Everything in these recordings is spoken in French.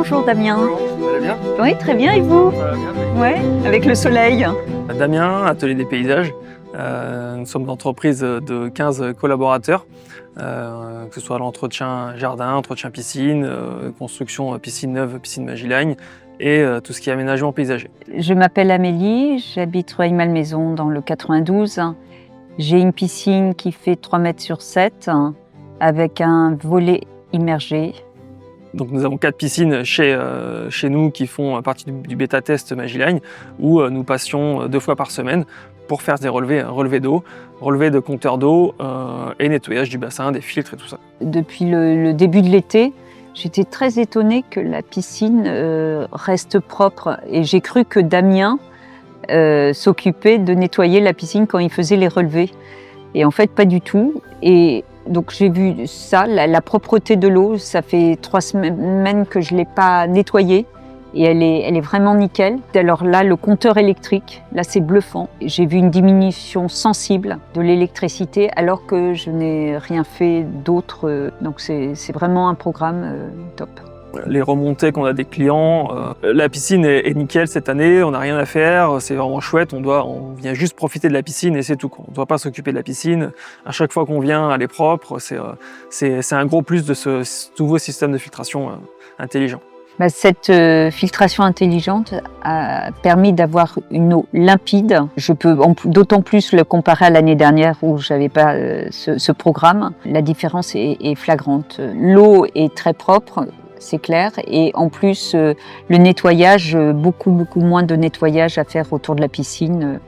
Bonjour Damien. Vous allez bien? Oui, très bien, et vous? Bien, merci. Ouais, avec le soleil. Damien, Atelier des paysages. Nous sommes une entreprise de 15 collaborateurs, que ce soit l'entretien jardin, entretien piscine, construction piscine neuve, piscine Magilagne et tout ce qui est aménagement paysager. Je m'appelle Amélie, j'habite Rueil-Malmaison dans le 92. J'ai une piscine qui fait 3 mètres sur 7 avec un volet immergé. Donc nous avons 4 piscines chez nous qui font partie du bêta-test Magilagne où nous passions 2 fois par semaine pour faire des relevés d'eau, relevés de compteurs d'eau et nettoyage du bassin, des filtres et tout ça. Depuis le début de l'été, j'étais très étonnée que la piscine reste propre et j'ai cru que Damien s'occupait de nettoyer la piscine quand il faisait les relevés. Et en fait, pas du tout. Et donc j'ai vu ça, la propreté de l'eau, ça fait 3 semaines que je ne l'ai pas nettoyée et elle est vraiment nickel. Alors là, le compteur électrique, là c'est bluffant. J'ai vu une diminution sensible de l'électricité alors que je n'ai rien fait d'autre. Donc c'est vraiment un programme top. Les remontées qu'on a des clients, la piscine est nickel cette année, on n'a rien à faire, c'est vraiment chouette, on vient juste profiter de la piscine et c'est tout. On ne doit pas s'occuper de la piscine. À chaque fois qu'on vient, elle est propre, c'est un gros plus de ce nouveau système de filtration intelligent. Cette filtration intelligente a permis d'avoir une eau limpide. Je peux d'autant plus le comparer à l'année dernière où je n'avais pas ce programme. La différence est flagrante. L'eau est très propre, c'est clair, et en plus le nettoyage, beaucoup moins de nettoyage à faire autour de la piscine.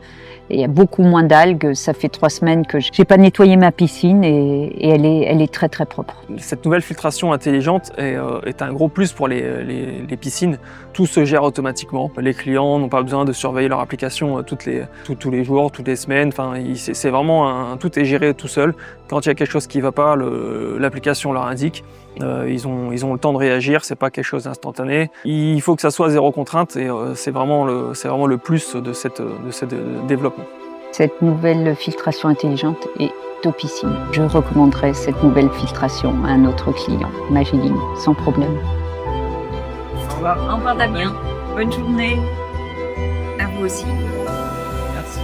Il y a beaucoup moins d'algues, ça fait 3 semaines que je n'ai pas nettoyé ma piscine et elle est très propre. Cette nouvelle filtration intelligente est un gros plus pour les piscines. Tout se gère automatiquement. Les clients n'ont pas besoin de surveiller leur application tous les jours, toutes les semaines. Enfin, c'est vraiment tout est géré tout seul. Quand il y a quelque chose qui ne va pas, l'application leur indique. Ils ont le temps de réagir, c'est pas quelque chose d'instantané. Il faut que ça soit zéro contrainte et c'est vraiment le plus de ce développement. Cette nouvelle filtration intelligente est topissime. Je recommanderais cette nouvelle filtration à un autre client, Magilagne, sans problème. Au revoir Damien, bonne journée. À vous aussi. Merci.